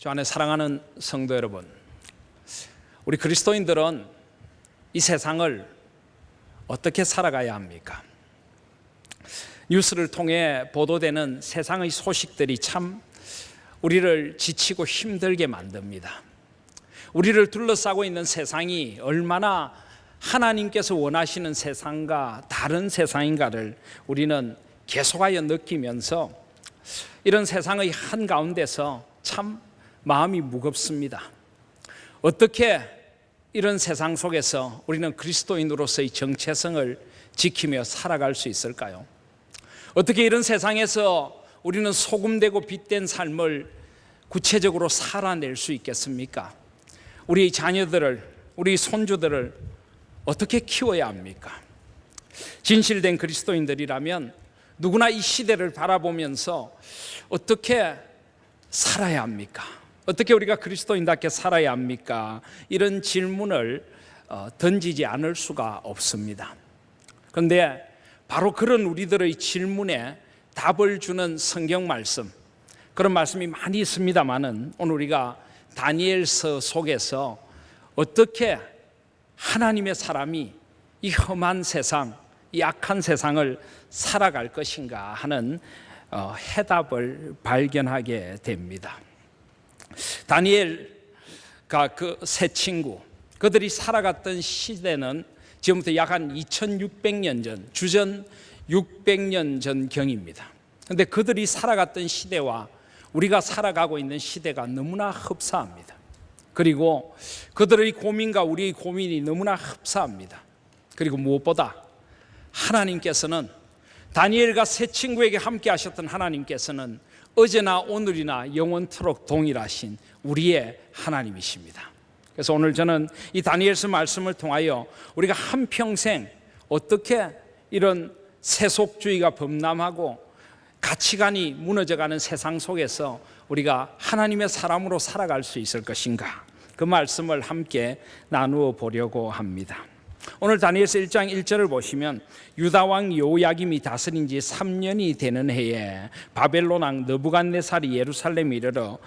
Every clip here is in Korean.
주 안에 사랑하는 성도 여러분, 우리 그리스도인들은 이 세상을 어떻게 살아가야 합니까? 뉴스를 통해 보도되는 세상의 소식들이 참 우리를 지치고 힘들게 만듭니다. 우리를 둘러싸고 있는 세상이 얼마나 하나님께서 원하시는 세상과 다른 세상인가를 우리는 계속하여 느끼면서 이런 세상의 한가운데서 참 마음이 무겁습니다. 어떻게 이런 세상 속에서 우리는 그리스도인으로서의 정체성을 지키며 살아갈 수 있을까요? 어떻게 이런 세상에서 우리는 소금되고 빛된 삶을 구체적으로 살아낼 수 있겠습니까? 우리 자녀들을, 우리 손주들을 어떻게 키워야 합니까? 진실된 그리스도인들이라면 누구나 이 시대를 바라보면서 어떻게 살아야 합니까? 어떻게 우리가 그리스도인답게 살아야 합니까? 이런 질문을 던지지 않을 수가 없습니다. 그런데 바로 그런 우리들의 질문에 답을 주는 성경 말씀, 그런 말씀이 많이 있습니다만은 오늘 우리가 다니엘서 속에서 어떻게 하나님의 사람이 이 험한 세상, 이 악한 세상을 살아갈 것인가 하는 해답을 발견하게 됩니다. 다니엘과 그 세 친구, 그들이 살아갔던 시대는 지금부터 약 한 2600년 전, 주전 600년 전경입니다. 그런데 그들이 살아갔던 시대와 우리가 살아가고 있는 시대가 너무나 흡사합니다. 그리고 그들의 고민과 우리의 고민이 너무나 흡사합니다. 그리고 무엇보다 하나님께서는, 다니엘과 세 친구에게 함께 하셨던 하나님께서는 어제나 오늘이나 영원토록 동일하신 우리의 하나님이십니다. 그래서 오늘 저는 이 다니엘서 말씀을 통하여 우리가 한평생 어떻게 이런 세속주의가 범람하고 가치관이 무너져가는 세상 속에서 우리가 하나님의 사람으로 살아갈 수 있을 것인가, 그 말씀을 함께 나누어 보려고 합니다. 오늘 다니엘서 1장 1절을 보시면 유다왕 여호야김이 다스린 지 3년이 되는 해에 바벨론 왕 느부갓네살이 예루살렘에 이르러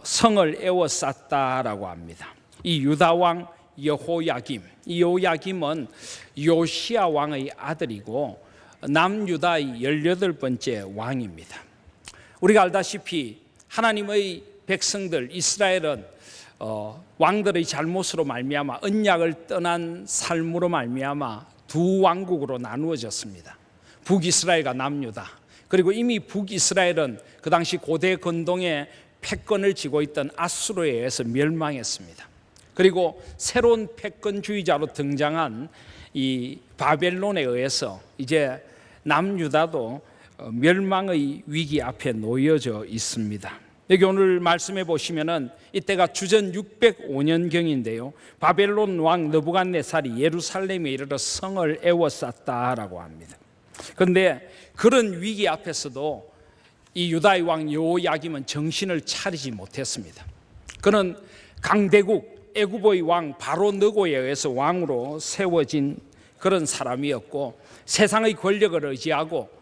성을 에워쌌다라고 합니다. 이 유다왕 여호야김, 이 여호야김은 요시야 왕의 아들이고 남유다의 18번째 왕입니다. 우리가 알다시피 하나님의 백성들 이스라엘은 왕들의 잘못으로 말미암아 언약을 떠난 삶으로 말미암아 두 왕국으로 나누어졌습니다. 북이스라엘과 남유다. 그리고 이미 북이스라엘은 그 당시 고대 근동의 패권을 쥐고 있던 아수르에 의해서 멸망했습니다. 그리고 새로운 패권주의자로 등장한 이 바벨론에 의해서 이제 남유다도 멸망의 위기 앞에 놓여져 있습니다. 여기 오늘 말씀해 보시면은 이때가 주전 605년경인데요. 바벨론 왕 느부갓네살이 예루살렘에 이르러 성을 에워쌌다라고 합니다. 그런데 그런 위기 앞에서도 이 유다의 왕 여호야김은 정신을 차리지 못했습니다. 그는 강대국 애굽의 왕 바로 느고에 의해서 왕으로 세워진 그런 사람이었고 세상의 권력을 의지하고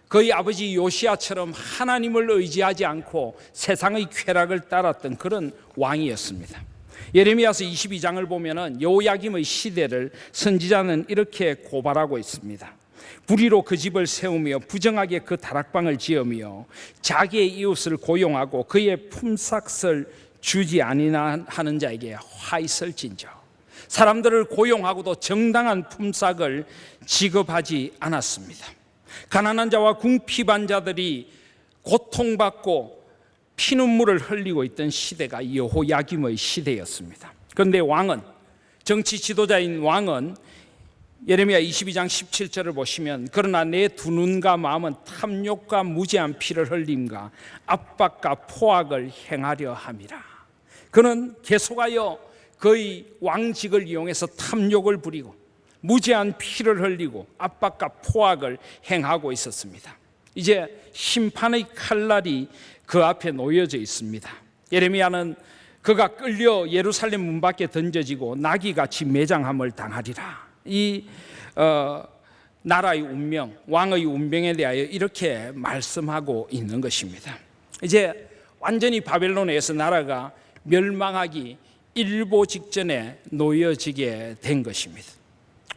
그의 아버지 요시야처럼 하나님을 의지하지 않고 세상의 쾌락을 따랐던 그런 왕이었습니다. 예레미야서 22장을 보면은 여호야김의 시대를 선지자는 이렇게 고발하고 있습니다. 불의로 그 집을 세우며 부정하게 그 다락방을 지으며 자기의 이웃을 고용하고 그의 품삯을 주지 아니나 하는 자에게 화 있을진저. 사람들을 고용하고도 정당한 품삯을 지급하지 않았습니다. 가난한 자와 궁핍한 자들이 고통받고 피눈물을 흘리고 있던 시대가 여호야김의 시대였습니다. 그런데 왕은, 정치 지도자인 왕은 예레미야 22장 17절을 보시면 그러나 내 두 눈과 마음은 탐욕과 무지한 피를 흘림과 압박과 포악을 행하려 함이라. 그는 계속하여 그의 왕직을 이용해서 탐욕을 부리고 무지한 피를 흘리고 압박과 포악을 행하고 있었습니다. 이제 심판의 칼날이 그 앞에 놓여져 있습니다. 예레미야는 그가 끌려 예루살렘 문 밖에 던져지고 나귀같이 매장함을 당하리라. 이 나라의 운명, 왕의 운명에 대하여 이렇게 말씀하고 있는 것입니다. 이제 완전히 바벨론에서 나라가 멸망하기 일보 직전에 놓여지게 된 것입니다.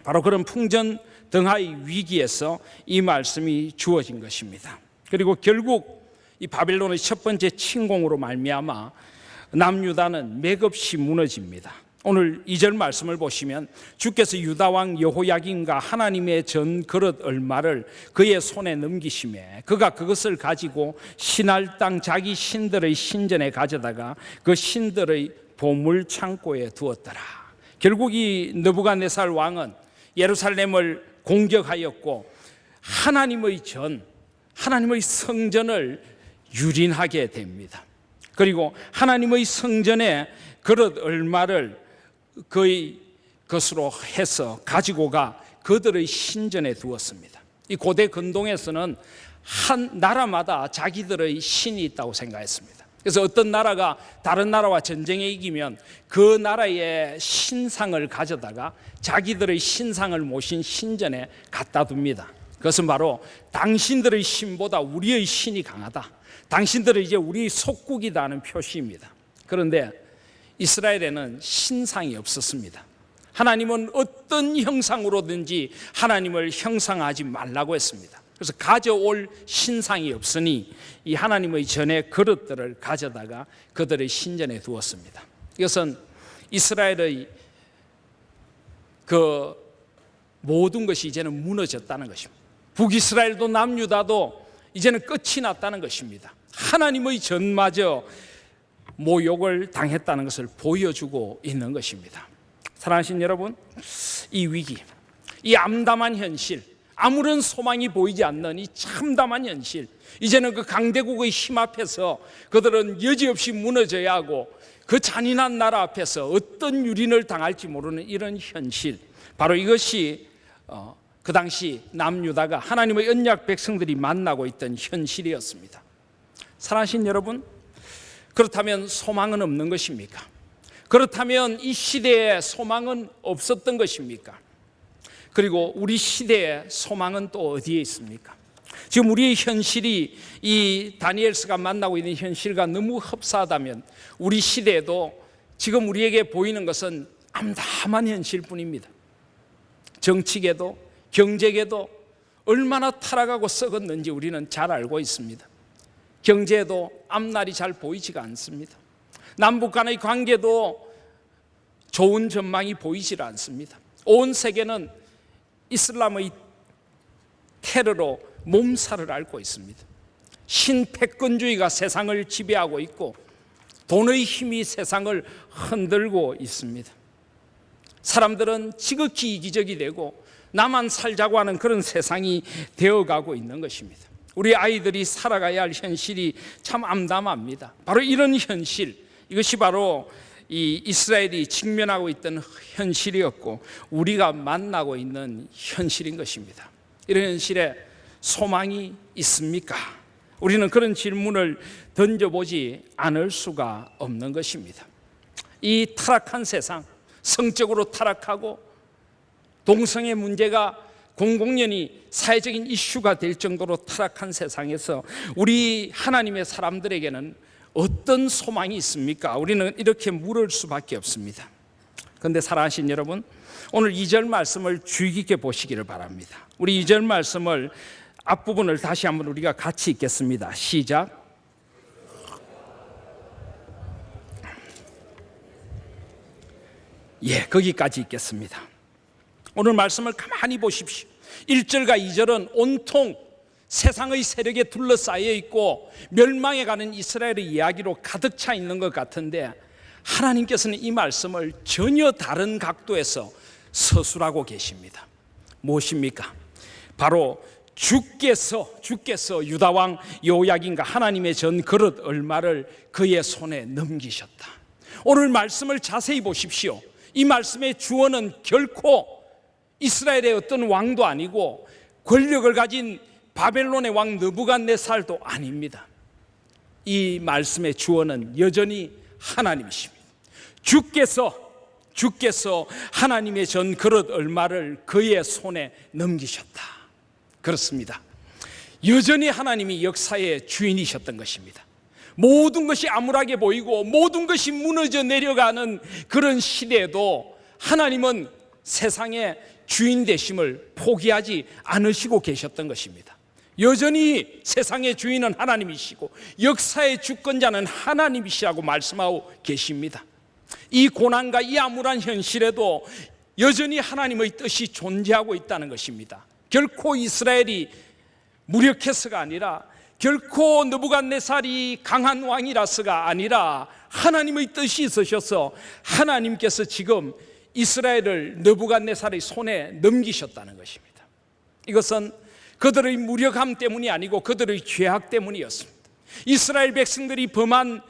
바로 그런 풍전등하의 위기에서 이 말씀이 주어진 것입니다. 그리고 결국 이 바벨론의 첫 번째 침공으로 말미암아 남유다는 맥없이 무너집니다. 오늘 2절 말씀을 보시면 주께서 유다 왕 여호야김과 하나님의 전 그릇 얼마를 그의 손에 넘기시매 그가 그것을 가지고 신할 땅 자기 신들의 신전에 가져다가 그 신들의 보물 창고에 두었더라. 결국 이 느부갓네살 왕은 예루살렘을 공격하였고 하나님의 성전을 유린하게 됩니다. 그리고 하나님의 성전에 그릇 얼마를 그의 것으로 해서 가지고 가 그들의 신전에 두었습니다. 이 고대 근동에서는 한 나라마다 자기들의 신이 있다고 생각했습니다. 그래서 어떤 나라가 다른 나라와 전쟁에 이기면 그 나라의 신상을 가져다가 자기들의 신상을 모신 신전에 갖다 둡니다. 그것은 바로 당신들의 신보다 우리의 신이 강하다, 당신들은 이제 우리 속국이다는 표시입니다. 그런데 이스라엘에는 신상이 없었습니다. 하나님은 어떤 형상으로든지 하나님을 형상하지 말라고 했습니다. 그래서 가져올 신상이 없으니 이 하나님의 전의 그릇들을 가져다가 그들의 신전에 두었습니다. 이것은 이스라엘의 그 모든 것이 이제는 무너졌다는 것입니다. 북이스라엘도 남유다도 이제는 끝이 났다는 것입니다. 하나님의 전마저 모욕을 당했다는 것을 보여주고 있는 것입니다. 사랑하신 여러분, 이 위기, 이 암담한 현실, 아무런 소망이 보이지 않는 이 참담한 현실, 이제는 그 강대국의 힘 앞에서 그들은 여지없이 무너져야 하고 그 잔인한 나라 앞에서 어떤 유린을 당할지 모르는 이런 현실, 바로 이것이 그 당시 남유다가 하나님의 언약 백성들이 만나고 있던 현실이었습니다. 사랑하신 여러분, 그렇다면 소망은 없는 것입니까? 그렇다면 이 시대에 소망은 없었던 것입니까? 그리고 우리 시대의 소망은 또 어디에 있습니까? 지금 우리의 현실이 이 다니엘서가 만나고 있는 현실과 너무 흡사하다면 우리 시대에도 지금 우리에게 보이는 것은 암담한 현실뿐입니다. 정치계도 경제계도 얼마나 타락하고 썩었는지 우리는 잘 알고 있습니다. 경제도 앞날이 잘 보이지가 않습니다. 남북 간의 관계도 좋은 전망이 보이질 않습니다. 온 세계는 이슬람의 테러로 몸살을 앓고 있습니다. 신패권주의가 세상을 지배하고 있고 돈의 힘이 세상을 흔들고 있습니다. 사람들은 지극히 이기적이 되고 나만 살자고 하는 그런 세상이 되어가고 있는 것입니다. 우리 아이들이 살아가야 할 현실이 참 암담합니다. 바로 이런 현실, 이것이 바로 이 이스라엘이 직면하고 있던 현실이었고 우리가 만나고 있는 현실인 것입니다. 이런 현실에 소망이 있습니까? 우리는 그런 질문을 던져보지 않을 수가 없는 것입니다. 이 타락한 세상, 성적으로 타락하고 동성애 문제가 공공연히 사회적인 이슈가 될 정도로 타락한 세상에서 우리 하나님의 사람들에게는 어떤 소망이 있습니까? 우리는 이렇게 물을 수밖에 없습니다. 그런데 사랑하신 여러분, 오늘 2절 말씀을 주의 깊게 보시기를 바랍니다. 우리 2절 말씀을 앞부분을 다시 한번 우리가 같이 읽겠습니다. 시작. 거기까지 읽겠습니다. 오늘 말씀을 가만히 보십시오. 1절과 2절은 온통 세상의 세력에 둘러싸여 있고 멸망해 가는 이스라엘의 이야기로 가득 차 있는 것 같은데 하나님께서는 이 말씀을 전혀 다른 각도에서 서술하고 계십니다. 무엇입니까? 바로 주께서 유다왕 여호야김과 하나님의 전 그릇 얼마를 그의 손에 넘기셨다. 오늘 말씀을 자세히 보십시오. 이 말씀의 주어는 결코 이스라엘의 어떤 왕도 아니고 권력을 가진 바벨론의 왕 느부갓네살도 아닙니다. 이 말씀의 주어는 여전히 하나님이십니다. 주께서 하나님의 전 그릇 얼마를 그의 손에 넘기셨다. 그렇습니다. 여전히 하나님이 역사의 주인이셨던 것입니다. 모든 것이 암울하게 보이고 모든 것이 무너져 내려가는 그런 시대에도 하나님은 세상의 주인 되심을 포기하지 않으시고 계셨던 것입니다. 여전히 세상의 주인은 하나님이시고 역사의 주권자는 하나님이시라고 말씀하고 계십니다. 이 고난과 이 암울한 현실에도 여전히 하나님의 뜻이 존재하고 있다는 것입니다. 결코 이스라엘이 무력해서가 아니라, 결코 느부갓네살이 강한 왕이라서가 아니라 하나님의 뜻이 있으셔서 하나님께서 지금 이스라엘을 느부갓네살의 손에 넘기셨다는 것입니다. 이것은 그들의 무력함 때문이 아니고 그들의 죄악 때문이었습니다. 이스라엘 백성들이 범한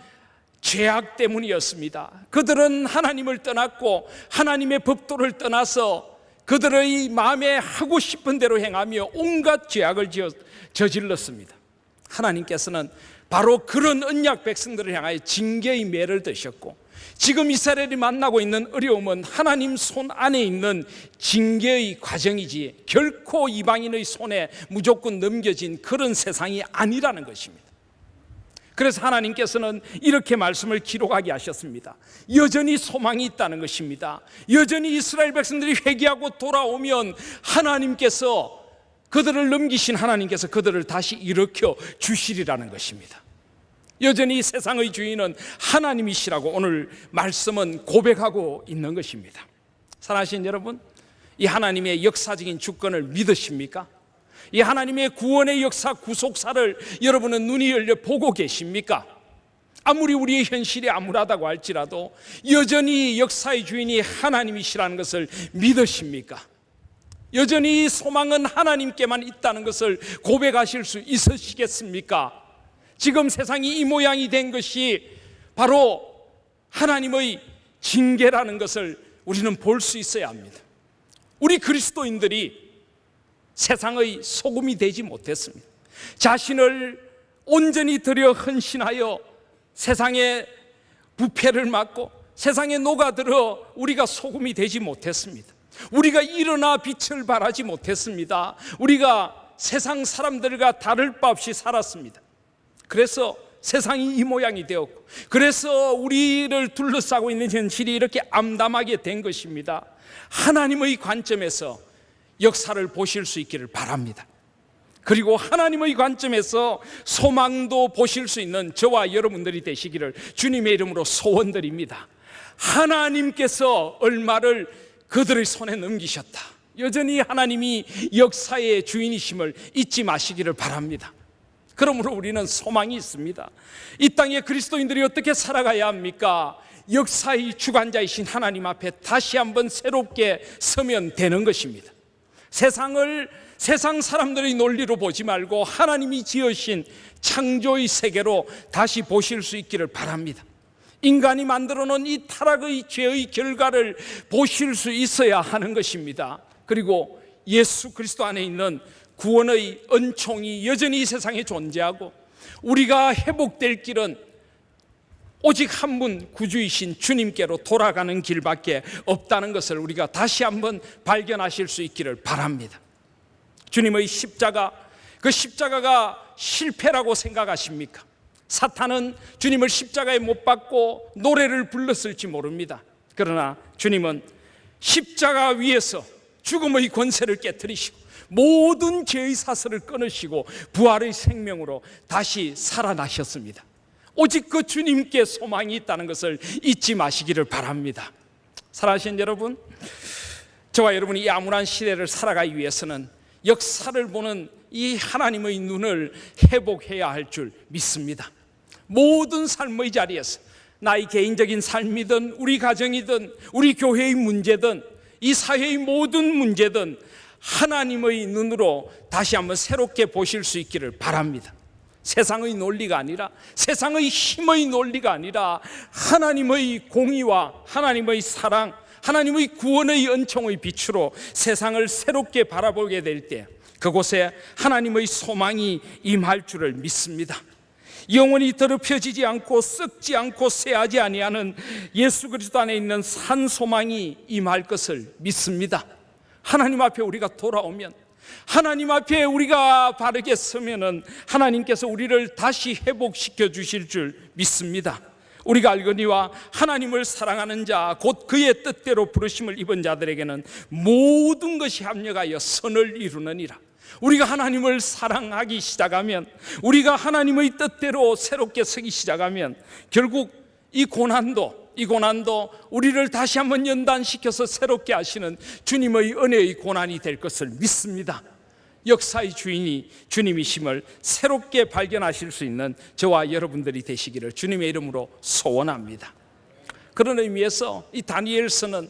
죄악 때문이었습니다. 그들은 하나님을 떠났고 하나님의 법도를 떠나서 그들의 마음에 하고 싶은 대로 행하며 온갖 죄악을 저질렀습니다. 하나님께서는 바로 그런 언약 백성들을 향하여 징계의 매를 드셨고, 지금 이스라엘이 만나고 있는 어려움은 하나님 손 안에 있는 징계의 과정이지 결코 이방인의 손에 무조건 넘겨진 그런 세상이 아니라는 것입니다. 그래서 하나님께서는 이렇게 말씀을 기록하게 하셨습니다. 여전히 소망이 있다는 것입니다. 여전히 이스라엘 백성들이 회개하고 돌아오면 하나님께서, 그들을 넘기신 하나님께서 그들을 다시 일으켜 주시리라는 것입니다. 여전히 세상의 주인은 하나님이시라고 오늘 말씀은 고백하고 있는 것입니다. 사랑하시는 여러분, 이 하나님의 역사적인 주권을 믿으십니까? 이 하나님의 구원의 역사, 구속사를 여러분은 눈이 열려 보고 계십니까? 아무리 우리의 현실이 암울하다고 할지라도 여전히 역사의 주인이 하나님이시라는 것을 믿으십니까? 여전히 소망은 하나님께만 있다는 것을 고백하실 수 있으시겠습니까? 지금 세상이 이 모양이 된 것이 바로 하나님의 징계라는 것을 우리는 볼 수 있어야 합니다. 우리 그리스도인들이 세상의 소금이 되지 못했습니다. 자신을 온전히 들여 헌신하여 세상의 부패를 막고 세상에 녹아들어 우리가 소금이 되지 못했습니다. 우리가 일어나 빛을 발하지 못했습니다. 우리가 세상 사람들과 다를 바 없이 살았습니다. 그래서 세상이 이 모양이 되었고, 그래서 우리를 둘러싸고 있는 현실이 이렇게 암담하게 된 것입니다. 하나님의 관점에서 역사를 보실 수 있기를 바랍니다. 그리고 하나님의 관점에서 소망도 보실 수 있는 저와 여러분들이 되시기를 주님의 이름으로 소원드립니다. 하나님께서 얼마를 그들의 손에 넘기셨다. 여전히 하나님이 역사의 주인이심을 잊지 마시기를 바랍니다. 그러므로 우리는 소망이 있습니다. 이 땅에 그리스도인들이 어떻게 살아가야 합니까? 역사의 주관자이신 하나님 앞에 다시 한번 새롭게 서면 되는 것입니다. 세상 사람들의 논리로 보지 말고 하나님이 지으신 창조의 세계로 다시 보실 수 있기를 바랍니다. 인간이 만들어 놓은 이 타락의 죄의 결과를 보실 수 있어야 하는 것입니다. 그리고 예수 그리스도 안에 있는 구원의 은총이 여전히 이 세상에 존재하고, 우리가 회복될 길은 오직 한 분 구주이신 주님께로 돌아가는 길밖에 없다는 것을 우리가 다시 한번 발견하실 수 있기를 바랍니다. 주님의 십자가, 그 십자가가 실패라고 생각하십니까? 사탄은 주님을 십자가에 못 박고 노래를 불렀을지 모릅니다. 그러나 주님은 십자가 위에서 죽음의 권세를 깨뜨리시고 모든 죄의 사슬을 끊으시고 부활의 생명으로 다시 살아나셨습니다. 오직 그 주님께 소망이 있다는 것을 잊지 마시기를 바랍니다. 사랑하시는 여러분, 저와 여러분이 이 암울한 시대를 살아가기 위해서는 역사를 보는 이 하나님의 눈을 회복해야 할 줄 믿습니다. 모든 삶의 자리에서, 나의 개인적인 삶이든 우리 가정이든 우리 교회의 문제든 이 사회의 모든 문제든 하나님의 눈으로 다시 한번 새롭게 보실 수 있기를 바랍니다. 세상의 논리가 아니라, 세상의 힘의 논리가 아니라 하나님의 공의와 하나님의 사랑, 하나님의 구원의 은총의 빛으로 세상을 새롭게 바라보게 될 때 그곳에 하나님의 소망이 임할 줄을 믿습니다. 영원히 더럽혀지지 않고 썩지 않고 쇠하지 아니하는 예수 그리스도 안에 있는 산 소망이 임할 것을 믿습니다. 하나님 앞에 우리가 돌아오면 하나님 앞에 우리가 바르게 서면은 하나님께서 우리를 다시 회복시켜 주실 줄 믿습니다. 우리가 알거니와 하나님을 사랑하는 자, 곧 그의 뜻대로 부르심을 입은 자들에게는 모든 것이 합력하여 선을 이루느니라. 우리가 하나님을 사랑하기 시작하면, 우리가 하나님의 뜻대로 새롭게 서기 시작하면 결국 이 고난도 우리를 다시 한번 연단시켜서 새롭게 하시는 주님의 은혜의 고난이 될 것을 믿습니다. 역사의 주인이 주님이심을 새롭게 발견하실 수 있는 저와 여러분들이 되시기를 주님의 이름으로 소원합니다. 그런 의미에서 이 다니엘서는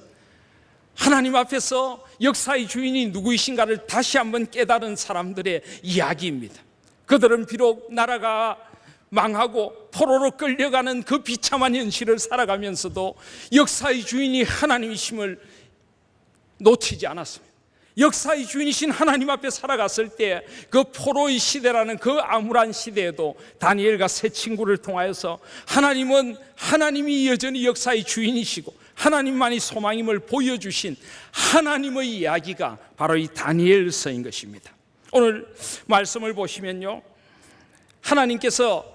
하나님 앞에서 역사의 주인이 누구이신가를 다시 한번 깨달은 사람들의 이야기입니다. 그들은 비록 나라가 망하고 포로로 끌려가는 그 비참한 현실을 살아가면서도 역사의 주인이 하나님이심을 놓치지 않았습니다. 역사의 주인이신 하나님 앞에 살아갔을 때 그 포로의 시대라는 그 암울한 시대에도 다니엘과 세 친구를 통하여서 하나님이 여전히 역사의 주인이시고 하나님만이 소망임을 보여주신 하나님의 이야기가 바로 이 다니엘서인 것입니다. 오늘 말씀을 보시면요, 하나님께서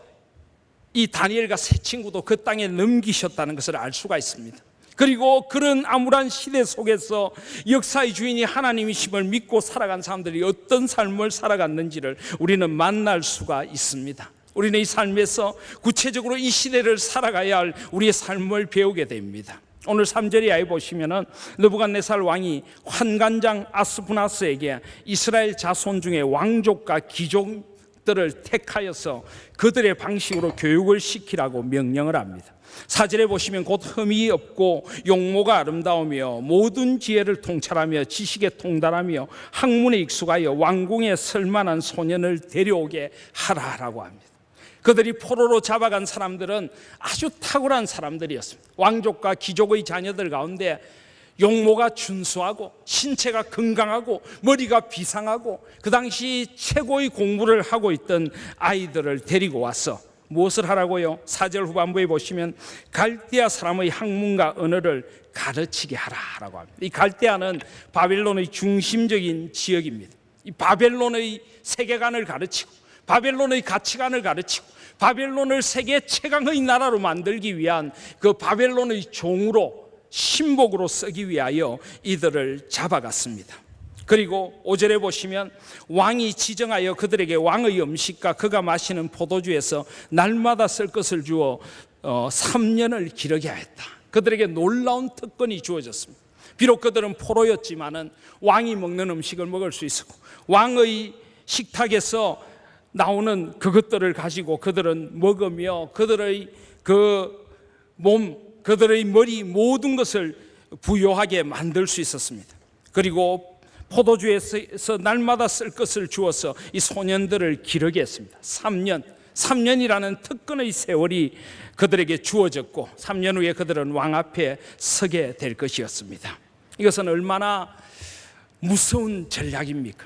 이 다니엘과 세 친구도 그 땅에 넘기셨다는 것을 알 수가 있습니다. 그리고 그런 암울한 시대 속에서 역사의 주인이 하나님이심을 믿고 살아간 사람들이 어떤 삶을 살아갔는지를 우리는 만날 수가 있습니다. 우리는 이 삶에서 구체적으로 이 시대를 살아가야 할 우리의 삶을 배우게 됩니다. 오늘 3절 이하에 보시면은 느부갓네살 왕이 환관장 아스푸나스에게 이스라엘 자손 중에 왕족과 귀족들을 택하여서 그들의 방식으로 교육을 시키라고 명령을 합니다. 4절에 보시면 곧 흠이 없고 용모가 아름다우며 모든 지혜를 통찰하며 지식에 통달하며 학문에 익숙하여 왕궁에 설만한 소년을 데려오게 하라라고 합니다. 그들이 포로로 잡아간 사람들은 아주 탁월한 사람들이었습니다. 왕족과 귀족의 자녀들 가운데 용모가 준수하고 신체가 건강하고 머리가 비상하고 그 당시 최고의 공부를 하고 있던 아이들을 데리고 와서 무엇을 하라고요? 4절 후반부에 보시면 갈대아 사람의 학문과 언어를 가르치게 하라라고 합니다. 이 갈대아는 바벨론의 중심적인 지역입니다. 이 바벨론의 세계관을 가르치고 바벨론의 가치관을 가르치고 바벨론을 세계 최강의 나라로 만들기 위한 그 바벨론의 종으로 신복으로 쓰기 위하여 이들을 잡아갔습니다. 그리고 5절에 보시면 왕이 지정하여 그들에게 왕의 음식과 그가 마시는 포도주에서 날마다 쓸 것을 주어 3년을 기르게 하였다. 그들에게 놀라운 특권이 주어졌습니다. 비록 그들은 포로였지만은 왕이 먹는 음식을 먹을 수 있었고 왕의 식탁에서 나오는 그것들을 가지고 그들은 먹으며 그들의 그들의 머리 모든 것을 부요하게 만들 수 있었습니다. 그리고 포도주에서 날마다 쓸 것을 주어서 이 소년들을 기르게 했습니다. 3년이라는 특권의 세월이 그들에게 주어졌고 3년 후에 그들은 왕 앞에 서게 될 것이었습니다. 이것은 얼마나 무서운 전략입니까?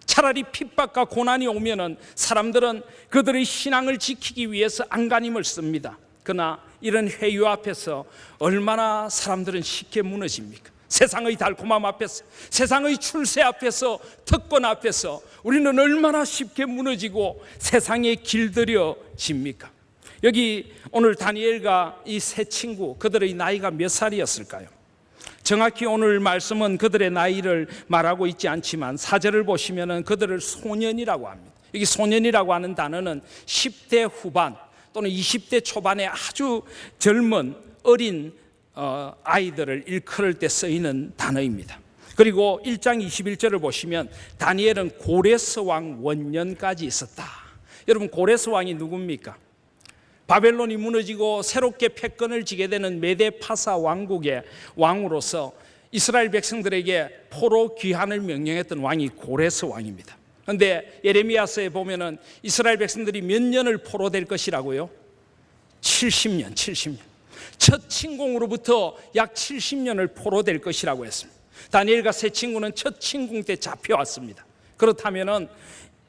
차라리 핍박과 고난이 오면은 사람들은 그들의 신앙을 지키기 위해서 안간힘을 씁니다. 그러나 이런 회유 앞에서 얼마나 사람들은 쉽게 무너집니까? 세상의 달콤함 앞에서, 세상의 출세 앞에서, 특권 앞에서 우리는 얼마나 쉽게 무너지고 세상에 길들여집니까? 여기 오늘 다니엘과 이 세 친구, 그들의 나이가 몇 살이었을까요? 정확히 오늘 말씀은 그들의 나이를 말하고 있지 않지만 4절을 보시면 그들을 소년이라고 합니다. 여기 소년이라고 하는 단어는 10대 후반 또는 20대 초반의 아주 젊은 어린 아이들을 일컬을 때 쓰이는 단어입니다. 그리고 1장 21절을 보시면 다니엘은 고레스 왕 원년까지 있었다. 여러분, 고레스 왕이 누굽니까? 바벨론이 무너지고 새롭게 패권을 지게 되는 메데파사 왕국의 왕으로서 이스라엘 백성들에게 포로 귀환을 명령했던 왕이 고레스 왕입니다. 그런데 예레미야서에 보면은 이스라엘 백성들이 몇 년을 포로될 것이라고요? 70년. 첫 침공으로부터 약 70년을 포로될 것이라고 했습니다. 다니엘과 세 친구는 첫 침공 때 잡혀왔습니다. 그렇다면은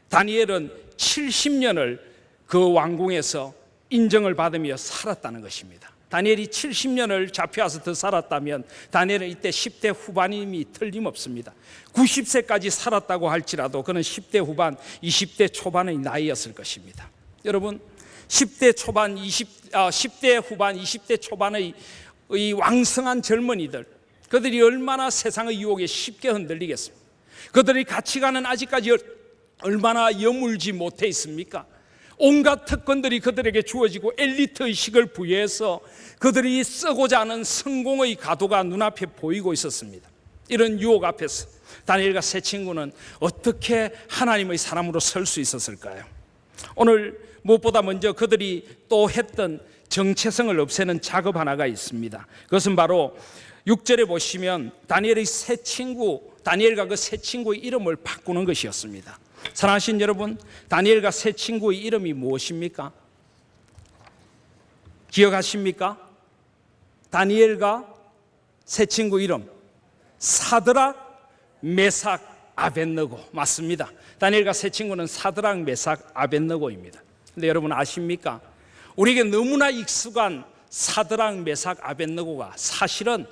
다니엘은 70년을 그 왕궁에서 인정을 받으며 살았다는 것입니다. 다니엘이 70년을 잡혀와서 더 살았다면 다니엘은 이때 10대 후반임이 틀림없습니다. 90세까지 살았다고 할지라도 그는 10대 후반, 20대 초반의 나이였을 것입니다. 여러분, 10대 후반, 20대 초반의 이 왕성한 젊은이들, 그들이 얼마나 세상의 유혹에 쉽게 흔들리겠습니까? 그들의 가치관은 아직까지 얼마나 여물지 못해 있습니까? 온갖 특권들이 그들에게 주어지고 엘리트 의식을 부여해서 그들이 쓰고자 하는 성공의 가도가 눈앞에 보이고 있었습니다. 이런 유혹 앞에서 다니엘과 세 친구는 어떻게 하나님의 사람으로 설 수 있었을까요? 오늘 무엇보다 먼저 그들이 또 했던 정체성을 없애는 작업 하나가 있습니다. 그것은 바로 6절에 보시면 다니엘과 그 세 친구의 이름을 바꾸는 것이었습니다. 사랑하신 여러분, 다니엘과 세 친구의 이름이 무엇입니까? 기억하십니까? 다니엘과 세 친구 이름 사드락, 메삭, 아벳느고 맞습니다. 다니엘과 세 친구는 사드락, 메삭, 아벳느고입니다. 근데 여러분 아십니까? 우리에게 너무나 익숙한 사드락, 메삭, 아벳느고가 사실은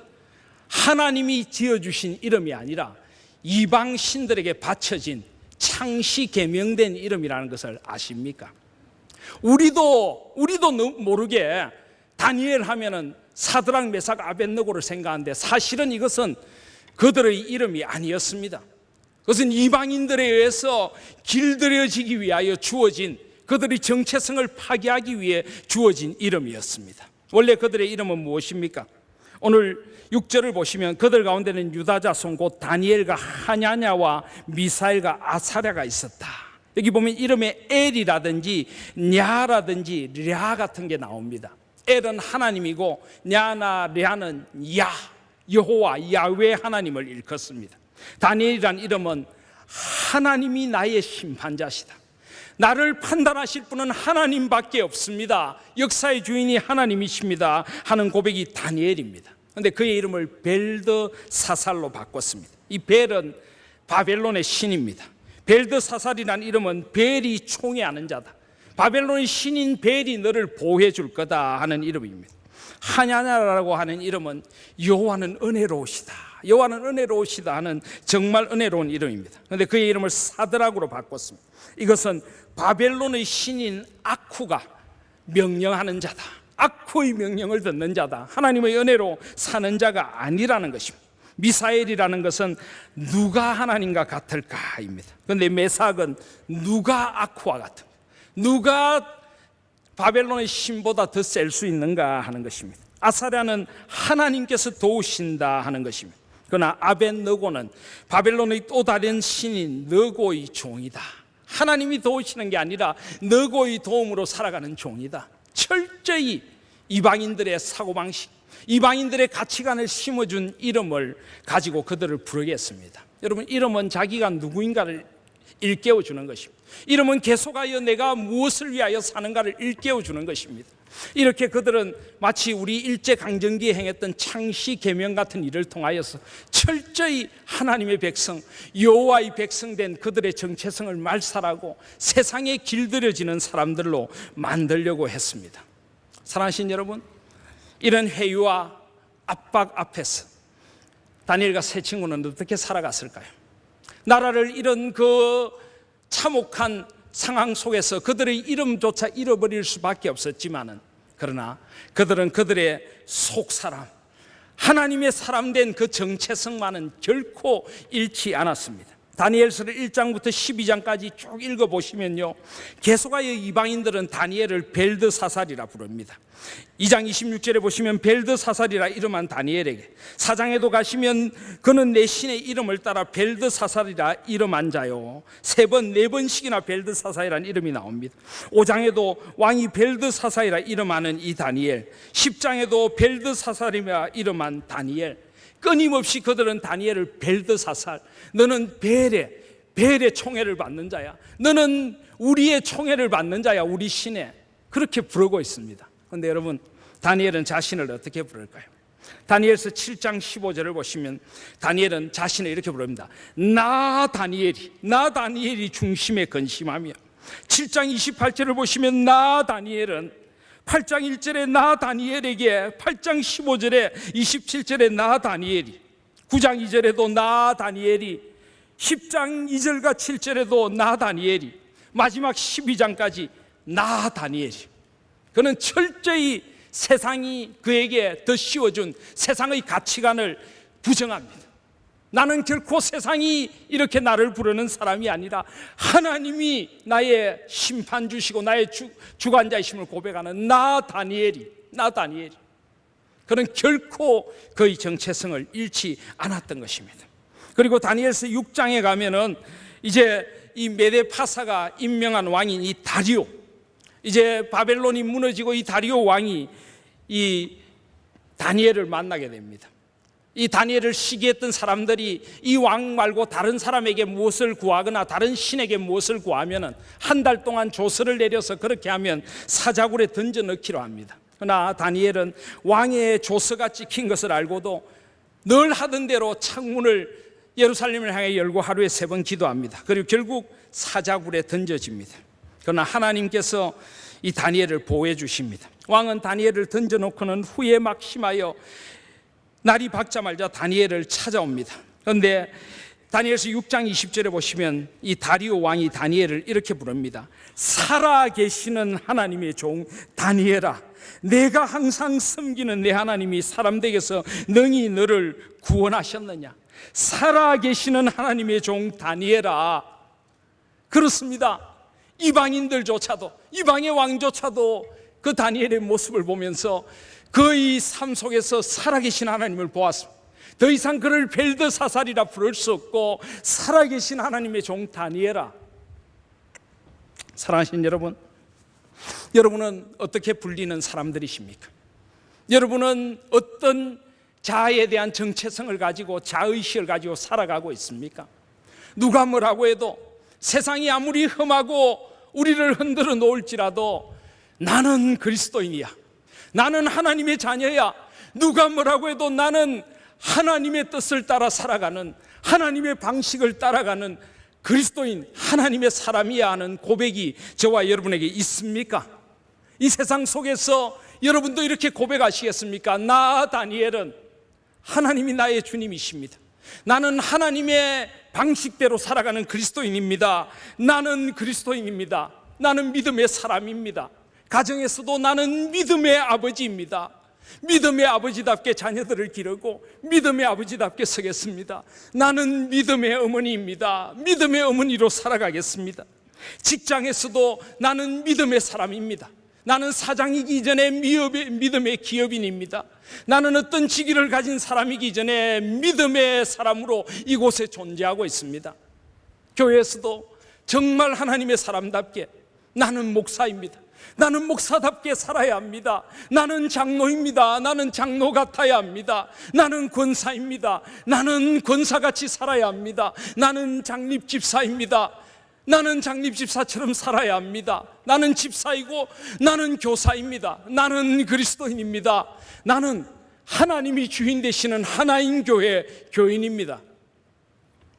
하나님이 지어주신 이름이 아니라 이방 신들에게 바쳐진 창시 계명된 이름이라는 것을 아십니까? 우리도 모르게 다니엘 하면은 사드락, 메삭, 아벳느고를 생각하는데 사실은 이것은 그들의 이름이 아니었습니다. 그것은 이방인들에 의해서 길들여지기 위하여 주어진, 그들의 정체성을 파괴하기 위해 주어진 이름이었습니다. 원래 그들의 이름은 무엇입니까? 오늘 6절을 보시면 그들 가운데는 유다 자손 곧 다니엘과 하냐냐와 미사엘과 아사랴가 있었다. 여기 보면 이름에 엘이라든지 냐라든지 랴 같은 게 나옵니다. 엘은 하나님이고 냐나 랴는 여호와 야훼 하나님을 일컫습니다. 다니엘이란 이름은 하나님이 나의 심판자시다, 나를 판단하실 분은 하나님밖에 없습니다, 역사의 주인이 하나님이십니다 하는 고백이 다니엘입니다. 그런데 그의 이름을 벨드사살로 바꿨습니다. 이 벨은 바벨론의 신입니다. 벨드사살이라는 이름은 벨이 총애하는 자다, 바벨론의 신인 벨이 너를 보호해 줄 거다 하는 이름입니다. 하냐냐라고 하는 이름은 여호와는 은혜로우시다, 여호와는 은혜로우시다 하는 정말 은혜로운 이름입니다. 그런데 그의 이름을 사드락으로 바꿨습니다. 이것은 바벨론의 신인 아쿠가 명령하는 자다, 아쿠의 명령을 듣는 자다, 하나님의 은혜로 사는 자가 아니라는 것입니다. 미사엘이라는 것은 누가 하나님과 같을까입니다. 그런데 메삭은 누가 아쿠와 같은, 누가 바벨론의 신보다 더 셀 수 있는가 하는 것입니다. 아사랴는 하나님께서 도우신다 하는 것입니다. 그러나 아벳느고는 바벨론의 또 다른 신인 너고의 종이다, 하나님이 도우시는 게 아니라 너고의 도움으로 살아가는 종이다. 철저히 이방인들의 사고방식, 이방인들의 가치관을 심어준 이름을 가지고 그들을 부르게 했습니다. 여러분, 이름은 자기가 누구인가를 일깨워주는 것입니다. 이름은 계속하여 내가 무엇을 위하여 사는가를 일깨워주는 것입니다. 이렇게 그들은 마치 우리 일제강점기에 행했던 창시 계명 같은 일을 통하여서 철저히 하나님의 백성, 여호와의 백성된 그들의 정체성을 말살하고 세상에 길들여지는 사람들로 만들려고 했습니다. 사랑하신 여러분, 이런 회유와 압박 앞에서 다니엘과 세 친구는 어떻게 살아갔을까요? 나라를 이런 그 참혹한 상황 속에서 그들의 이름조차 잃어버릴 수밖에 없었지만은, 그러나 그들은 그들의 속사람, 하나님의 사람된 그 정체성만은 결코 잃지 않았습니다. 다니엘서를 1장부터 12장까지 쭉 읽어보시면요, 계속하여 이방인들은 다니엘을 벨드사살이라 부릅니다. 2장 26절에 보시면 벨드사살이라 이름한 다니엘에게, 4장에도 가시면 그는 내 신의 이름을 따라 벨드사살이라 이름한 자요, 3번 4번씩이나 벨드사살이라는 이름이 나옵니다. 5장에도 왕이 벨드사살이라 이름하는 이 다니엘, 10장에도 벨드사살이라 이름한 다니엘, 끊임없이 그들은 다니엘을 벨드사살, 너는 벨의 총애를 받는 자야, 너는 우리의 총애를 받는 자야, 우리 신의, 그렇게 부르고 있습니다. 그런데 여러분, 다니엘은 자신을 어떻게 부를까요? 다니엘서 7장 15절을 보시면 다니엘은 자신을 이렇게 부릅니다. 나 다니엘이 중심에 근심하며, 7장 28절을 보시면 나 다니엘은 8장 1절에 나 다니엘에게, 8장 15절에 27절에 나 다니엘이, 9장 2절에도 나 다니엘이, 10장 2절과 7절에도 나 다니엘이, 마지막 12장까지 나 다니엘이. 그는 철저히 세상이 그에게 더 씌워준 세상의 가치관을 부정합니다. 나는 결코 세상이 이렇게 나를 부르는 사람이 아니라 하나님이 나의 심판주시고 나의 주관자이심을 고백하는 나 다니엘이. 그는 결코 그의 정체성을 잃지 않았던 것입니다. 그리고 다니엘서 6장에 가면은 이제 이 메데파사가 임명한 왕인 이 다리오, 이제 바벨론이 무너지고 이 다리오 왕이 이 다니엘을 만나게 됩니다. 이 다니엘을 시기했던 사람들이 이 왕 말고 다른 사람에게 무엇을 구하거나 다른 신에게 무엇을 구하면은 한 달 동안 조서를 내려서 그렇게 하면 사자굴에 던져 넣기로 합니다. 그러나 다니엘은 왕의 조서가 찍힌 것을 알고도 늘 하던 대로 창문을 예루살렘을 향해 열고 하루에 3번 기도합니다. 그리고 결국 사자굴에 던져집니다. 그러나 하나님께서 이 다니엘을 보호해 주십니다. 왕은 다니엘을 던져놓고는 후에 막심하여 날이 밝자마자 다니엘을 찾아옵니다. 그런데 다니엘서 6장 20절에 보시면 이 다리오 왕이 다니엘을 이렇게 부릅니다. 살아계시는 하나님의 종 다니엘아, 내가 항상 섬기는 내 하나님이 사람들에게서 능히 너를 구원하셨느냐. 살아계시는 하나님의 종 다니엘아. 그렇습니다. 이방인들조차도, 이방의 왕조차도 그 다니엘의 모습을 보면서 그의 삶 속에서 살아계신 하나님을 보았습니다. 더 이상 그를 벨드사살이라 부를 수 없고 살아계신 하나님의 종 다니엘아. 사랑하신 여러분, 여러분은 어떻게 불리는 사람들이십니까? 여러분은 어떤 자아에 대한 정체성을 가지고 자의식을 가지고 살아가고 있습니까? 누가 뭐라고 해도, 세상이 아무리 험하고 우리를 흔들어 놓을지라도 나는 그리스도인이야, 나는 하나님의 자녀야, 누가 뭐라고 해도 나는 하나님의 뜻을 따라 살아가는, 하나님의 방식을 따라가는 그리스도인, 하나님의 사람이야 하는 고백이 저와 여러분에게 있습니까? 이 세상 속에서 여러분도 이렇게 고백하시겠습니까? 나 다니엘은 하나님이 나의 주님이십니다. 나는 하나님의 방식대로 살아가는 그리스도인입니다. 나는 그리스도인입니다. 나는 믿음의 사람입니다. 가정에서도 나는 믿음의 아버지입니다. 믿음의 아버지답게 자녀들을 기르고 믿음의 아버지답게 서겠습니다. 나는 믿음의 어머니입니다. 믿음의 어머니로 살아가겠습니다. 직장에서도 나는 믿음의 사람입니다. 나는 사장이기 전에 믿음의 기업인입니다. 나는 어떤 직위를 가진 사람이기 전에 믿음의 사람으로 이곳에 존재하고 있습니다. 교회에서도 정말 하나님의 사람답게 나는 목사입니다. 나는 목사답게 살아야 합니다. 나는 장로입니다. 나는 장로 같아야 합니다. 나는 권사입니다. 나는 권사같이 살아야 합니다. 나는 장립집사입니다. 나는 장립집사처럼 살아야 합니다. 나는 집사이고 나는 교사입니다. 나는 그리스도인입니다. 나는 하나님이 주인 되시는 하나인 교회 교인입니다.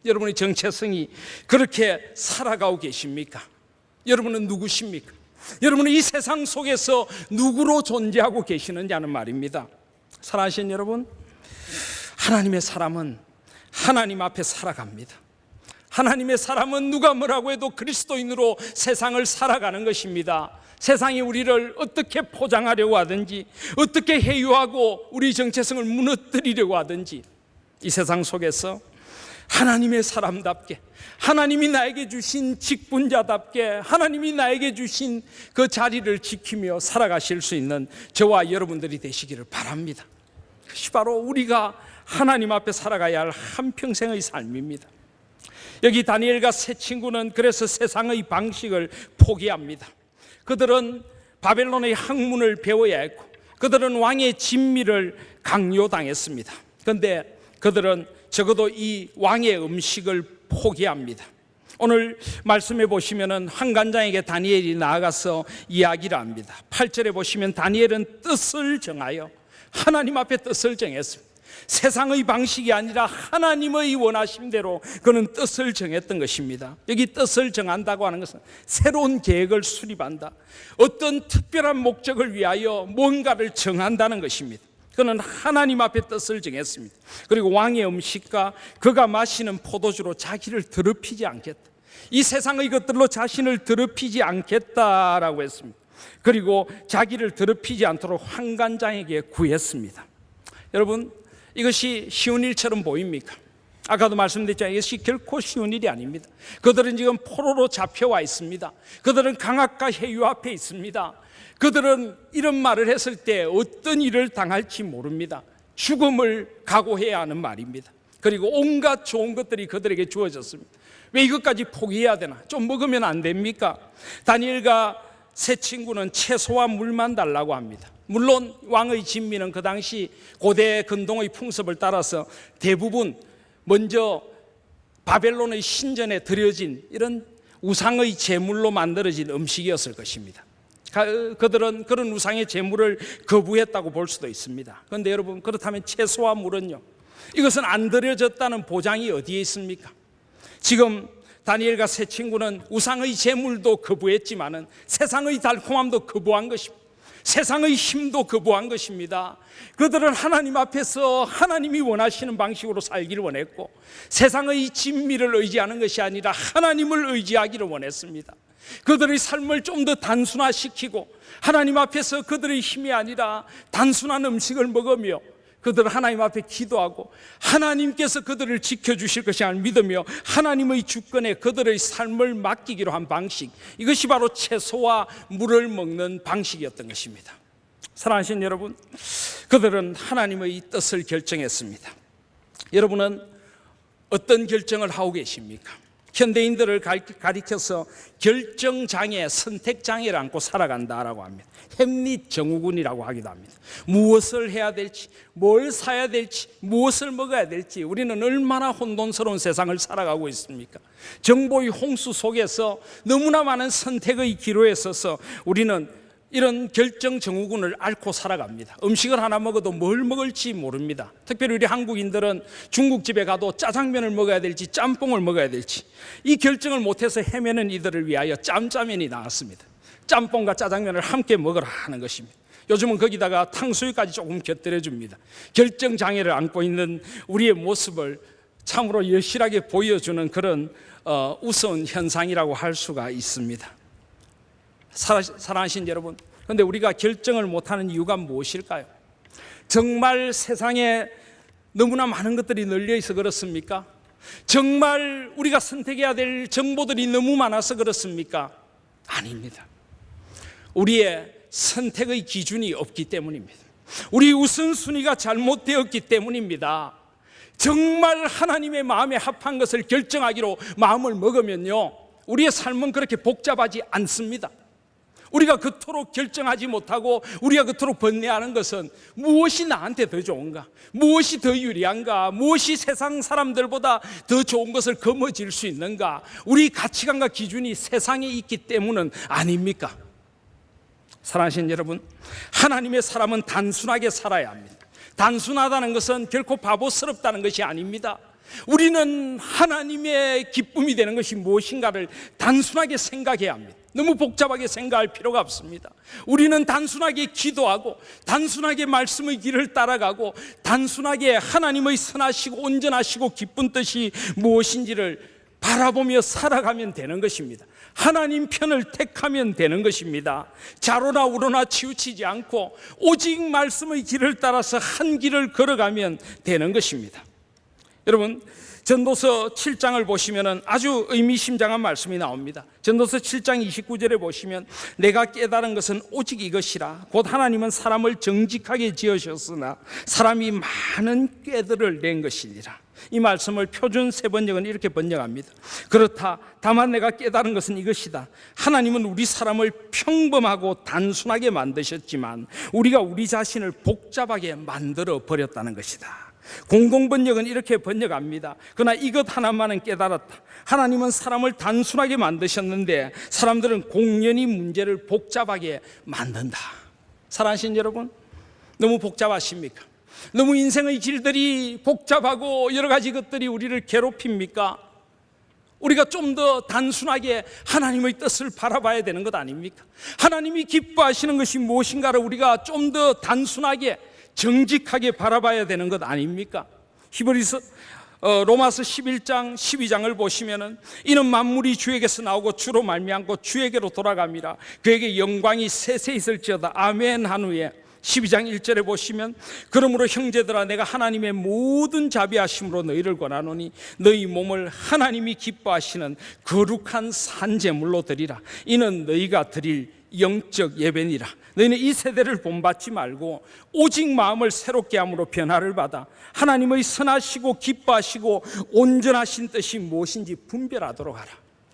여러분의 정체성이 그렇게 살아가고 계십니까? 여러분은 누구십니까? 여러분은 이 세상 속에서 누구로 존재하고 계시느냐는 말입니다. 사랑하시는 여러분, 하나님의 사람은 하나님 앞에 살아갑니다. 하나님의 사람은 누가 뭐라고 해도 그리스도인으로 세상을 살아가는 것입니다. 세상이 우리를 어떻게 포장하려고 하든지, 어떻게 해유하고 우리 정체성을 무너뜨리려고 하든지, 이 세상 속에서 하나님의 사람답게, 하나님이 나에게 주신 직분자답게, 하나님이 나에게 주신 그 자리를 지키며 살아가실 수 있는 저와 여러분들이 되시기를 바랍니다. 그것이 바로 우리가 하나님 앞에 살아가야 할 한평생의 삶입니다. 여기 다니엘과 세 친구는 그래서 세상의 방식을 포기합니다. 그들은 바벨론의 학문을 배워야 했고, 그들은 왕의 진미를 강요당했습니다. 그런데 그들은 적어도 이 왕의 음식을 포기합니다. 오늘 말씀해 보시면은 환관장에게 다니엘이 나아가서 이야기를 합니다. 8절에 보시면 다니엘은 뜻을 정하여 하나님 앞에 뜻을 정했습니다. 세상의 방식이 아니라 하나님의 원하심대로 그는 뜻을 정했던 것입니다. 여기 뜻을 정한다고 하는 것은 새로운 계획을 수립한다, 어떤 특별한 목적을 위하여 뭔가를 정한다는 것입니다. 그는 하나님 앞에 뜻을 정했습니다. 그리고 왕의 음식과 그가 마시는 포도주로 자기를 더럽히지 않겠다, 이 세상의 것들로 자신을 더럽히지 않겠다라고 했습니다. 그리고 자기를 더럽히지 않도록 환관장에게 구했습니다. 여러분, 이것이 쉬운 일처럼 보입니까? 아까도 말씀드렸지만 이것이 결코 쉬운 일이 아닙니다. 그들은 지금 포로로 잡혀와 있습니다. 그들은 강압과 해유 앞에 있습니다. 그들은 이런 말을 했을 때 어떤 일을 당할지 모릅니다. 죽음을 각오해야 하는 말입니다. 그리고 온갖 좋은 것들이 그들에게 주어졌습니다. 왜 이것까지 포기해야 되나? 좀 먹으면 안 됩니까? 다니엘과 세 친구는 채소와 물만 달라고 합니다. 물론 왕의 진미는 그 당시 고대 근동의 풍습을 따라서 대부분 먼저 바벨론의 신전에 드려진 이런 우상의 제물로 만들어진 음식이었을 것입니다. 그들은 그런 우상의 제물을 거부했다고 볼 수도 있습니다. 그런데 여러분, 그렇다면 채소와 물은요, 이것은 안 드려졌다는 보장이 어디에 있습니까? 지금 다니엘과 세 친구는 우상의 제물도 거부했지만은 세상의 달콤함도 거부한 것입니다. 세상의 힘도 거부한 것입니다. 그들은 하나님 앞에서 하나님이 원하시는 방식으로 살기를 원했고, 세상의 진미를 의지하는 것이 아니라 하나님을 의지하기를 원했습니다. 그들의 삶을 좀 더 단순화시키고 하나님 앞에서 그들의 힘이 아니라 단순한 음식을 먹으며 그들은 하나님 앞에 기도하고 하나님께서 그들을 지켜주실 것을 믿으며 하나님의 주권에 그들의 삶을 맡기기로 한 방식, 이것이 바로 채소와 물을 먹는 방식이었던 것입니다. 사랑하신 여러분, 그들은 하나님의 뜻을 결정했습니다. 여러분은 어떤 결정을 하고 계십니까? 현대인들을 가리켜서 결정장애, 선택장애를 안고 살아간다라고 합니다. 햄릿증후군이라고 하기도 합니다. 무엇을 해야 될지, 뭘 사야 될지, 무엇을 먹어야 될지, 우리는 얼마나 혼돈스러운 세상을 살아가고 있습니까? 정보의 홍수 속에서 너무나 많은 선택의 기로에 서서 우리는 이런 결정 증후군을 앓고 살아갑니다. 음식을 하나 먹어도 뭘 먹을지 모릅니다. 특별히 우리 한국인들은 중국집에 가도 짜장면을 먹어야 될지 짬뽕을 먹어야 될지 이 결정을 못해서 헤매는 이들을 위하여 짬짜면이 나왔습니다. 짬뽕과 짜장면을 함께 먹으라 하는 것입니다. 요즘은 거기다가 탕수육까지 조금 곁들여 줍니다. 결정장애를 안고 있는 우리의 모습을 참으로 여실하게 보여주는 그런 우스운 현상이라고 할 수가 있습니다. 사랑하신 여러분, 그런데 우리가 결정을 못하는 이유가 무엇일까요? 정말 세상에 너무나 많은 것들이 널려 있어 그렇습니까? 정말 우리가 선택해야 될 정보들이 너무 많아서 그렇습니까? 아닙니다. 우리의 선택의 기준이 없기 때문입니다. 우리 우선순위가 잘못되었기 때문입니다. 정말 하나님의 마음에 합한 것을 결정하기로 마음을 먹으면요, 우리의 삶은 그렇게 복잡하지 않습니다. 우리가 그토록 결정하지 못하고 우리가 그토록 번뇌하는 것은 무엇이 나한테 더 좋은가, 무엇이 더 유리한가, 무엇이 세상 사람들보다 더 좋은 것을 거머쥘 수 있는가, 우리 가치관과 기준이 세상에 있기 때문은 아닙니까? 사랑하시는 여러분, 하나님의 사람은 단순하게 살아야 합니다. 단순하다는 것은 결코 바보스럽다는 것이 아닙니다. 우리는 하나님의 기쁨이 되는 것이 무엇인가를 단순하게 생각해야 합니다. 너무 복잡하게 생각할 필요가 없습니다. 우리는 단순하게 기도하고 단순하게 말씀의 길을 따라가고 단순하게 하나님의 선하시고 온전하시고 기쁜 뜻이 무엇인지를 바라보며 살아가면 되는 것입니다. 하나님 편을 택하면 되는 것입니다. 좌로나 우로나 치우치지 않고 오직 말씀의 길을 따라서 한 길을 걸어가면 되는 것입니다. 여러분, 전도서 7장을 보시면 아주 의미심장한 말씀이 나옵니다. 전도서 7장 29절에 보시면 내가 깨달은 것은 오직 이것이라 곧 하나님은 사람을 정직하게 지으셨으나 사람이 많은 꾀들을 낸 것이니라. 이 말씀을 표준 세번역은 이렇게 번역합니다. 그렇다, 다만 내가 깨달은 것은 이것이다. 하나님은 우리 사람을 평범하고 단순하게 만드셨지만 우리가 우리 자신을 복잡하게 만들어 버렸다는 것이다. 공동번역은 이렇게 번역합니다. 그러나 이것 하나만은 깨달았다. 하나님은 사람을 단순하게 만드셨는데 사람들은 공연히 문제를 복잡하게 만든다. 사랑하신 여러분, 너무 복잡하십니까? 너무 인생의 길들이 복잡하고 여러 가지 것들이 우리를 괴롭힙니까? 우리가 좀 더 단순하게 하나님의 뜻을 바라봐야 되는 것 아닙니까? 하나님이 기뻐하시는 것이 무엇인가를 우리가 좀 더 단순하게 정직하게 바라봐야 되는 것 아닙니까? 로마서 11장 12장을 보시면은 이는 만물이 주에게서 나오고 주로 말미암고 주에게로 돌아갑니다. 그에게 영광이 세세 있을지어다 아멘 한 후에 12장 1절에 보시면 그러므로 형제들아 내가 하나님의 모든 자비하심으로 너희를 권하노니 너희 몸을 하나님이 기뻐하시는 거룩한 산제물로 드리라. 이는 너희가 드릴 영적 예배니라. 너희는 이 세대를 본받지 말고 오직 마음을 새롭게 함으로 변화를 받아 하나님의 선하시고 기뻐하시고 온전하신 뜻이 무엇인지 분별하도록 하라.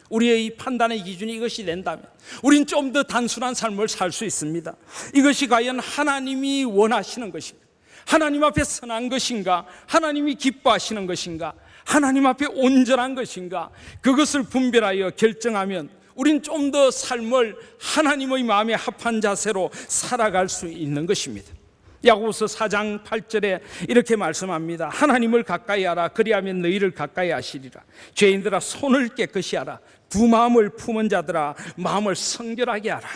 우리의 이 판단의 기준이 이것이 된다면 우린 좀 더 단순한 삶을 살 수 있습니다. 이것이 과연 하나님이 원하시는 것인가? 하나님 앞에 선한 것인가? 하나님이 기뻐하시는 것인가? 하나님 앞에 온전한 것인가? 그것을 분별하여 결정하면 우린 좀 더 삶을 하나님의 마음에 합한 자세로 살아갈 수 있는 것입니다. 야고보서 4장 8절에 이렇게 말씀합니다. 하나님을 가까이 하라. 그리하면 너희를 가까이 하시리라. 죄인들아 손을 깨끗이 하라. 두 마음을 품은 자들아 마음을 성결하게 하라.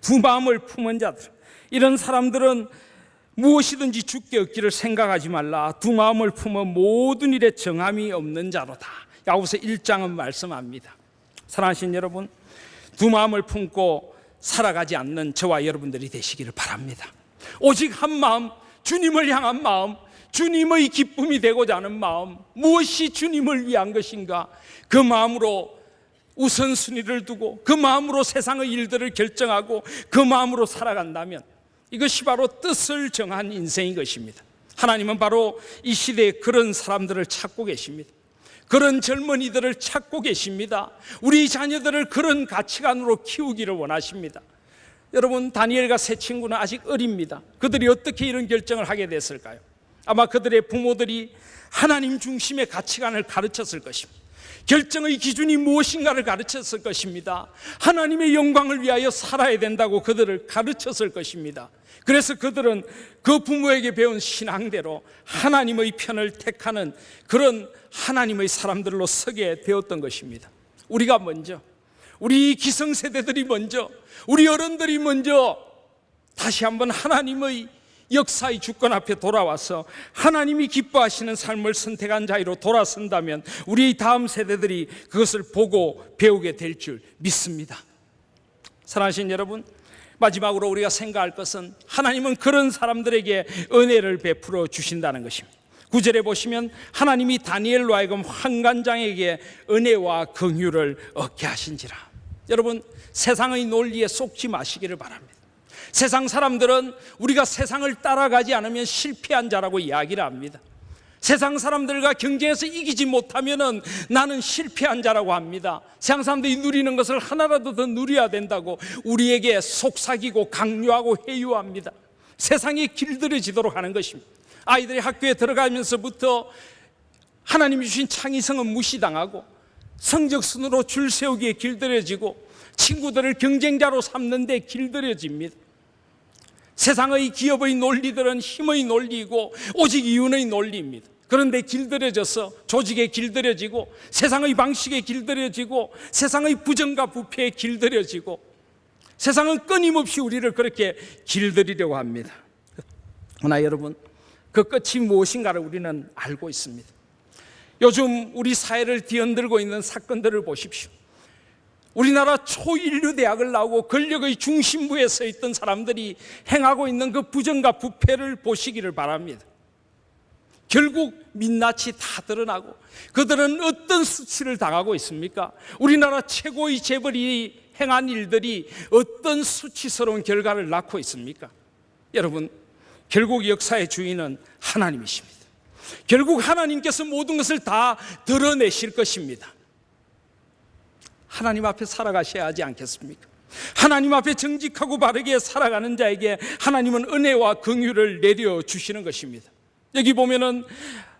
두 마음을 품은 자들, 이런 사람들은 무엇이든지 죽게 얻기를 생각하지 말라. 두 마음을 품어 모든 일에 정함이 없는 자로다. 야고보서 1장은 말씀합니다. 사랑하신 여러분, 두 마음을 품고 살아가지 않는 저와 여러분들이 되시기를 바랍니다. 오직 한 마음, 주님을 향한 마음, 주님의 기쁨이 되고자 하는 마음, 무엇이 주님을 위한 것인가? 그 마음으로 우선순위를 두고 그 마음으로 세상의 일들을 결정하고 그 마음으로 살아간다면 이것이 바로 뜻을 정한 인생인 것입니다. 하나님은 바로 이 시대에 그런 사람들을 찾고 계십니다. 그런 젊은이들을 찾고 계십니다. 우리 자녀들을 그런 가치관으로 키우기를 원하십니다. 여러분, 다니엘과 세 친구는 아직 어립니다. 그들이 어떻게 이런 결정을 하게 됐을까요? 아마 그들의 부모들이 하나님 중심의 가치관을 가르쳤을 것입니다. 결정의 기준이 무엇인가를 가르쳤을 것입니다. 하나님의 영광을 위하여 살아야 된다고 그들을 가르쳤을 것입니다. 그래서 그들은 그 부모에게 배운 신앙대로 하나님의 편을 택하는 그런 하나님의 사람들로 서게 되었던 것입니다. 우리가 먼저, 우리 기성세대들이 먼저, 우리 어른들이 먼저 다시 한번 하나님의 역사의 주권 앞에 돌아와서 하나님이 기뻐하시는 삶을 선택한 자리로 돌아선다면 우리 다음 세대들이 그것을 보고 배우게 될 줄 믿습니다. 사랑하신 여러분, 마지막으로 우리가 생각할 것은 하나님은 그런 사람들에게 은혜를 베풀어 주신다는 것입니다. 9절에 보시면 하나님이 다니엘로 하여금 환관장에게 은혜와 긍휼을 얻게 하신지라. 여러분, 세상의 논리에 속지 마시기를 바랍니다. 세상 사람들은 우리가 세상을 따라가지 않으면 실패한 자라고 이야기를 합니다. 세상 사람들과 경쟁해서 이기지 못하면 나는 실패한 자라고 합니다. 세상 사람들이 누리는 것을 하나라도 더 누려야 된다고 우리에게 속삭이고 강요하고 회유합니다. 세상에 길들여지도록 하는 것입니다. 아이들이 학교에 들어가면서부터 하나님이 주신 창의성은 무시당하고 성적순으로 줄 세우기에 길들여지고 친구들을 경쟁자로 삼는 데 길들여집니다. 세상의 기업의 논리들은 힘의 논리이고 오직 이윤의 논리입니다. 그런데 길들여져서 조직에 길들여지고 세상의 방식에 길들여지고 세상의 부정과 부패에 길들여지고 세상은 끊임없이 우리를 그렇게 길들이려고 합니다. 그러나 여러분, 그 끝이 무엇인가를 우리는 알고 있습니다. 요즘 우리 사회를 뒤흔들고 있는 사건들을 보십시오. 우리나라 초인류 대학을 나오고 권력의 중심부에 서 있던 사람들이 행하고 있는 그 부정과 부패를 보시기를 바랍니다. 결국 민낯이 다 드러나고 그들은 어떤 수치를 당하고 있습니까? 우리나라 최고의 재벌이 행한 일들이 어떤 수치스러운 결과를 낳고 있습니까? 여러분, 결국 역사의 주인은 하나님이십니다. 결국 하나님께서 모든 것을 다 드러내실 것입니다. 하나님 앞에 살아가셔야 하지 않겠습니까? 하나님 앞에 정직하고 바르게 살아가는 자에게 하나님은 은혜와 긍휼을 내려주시는 것입니다. 여기 보면은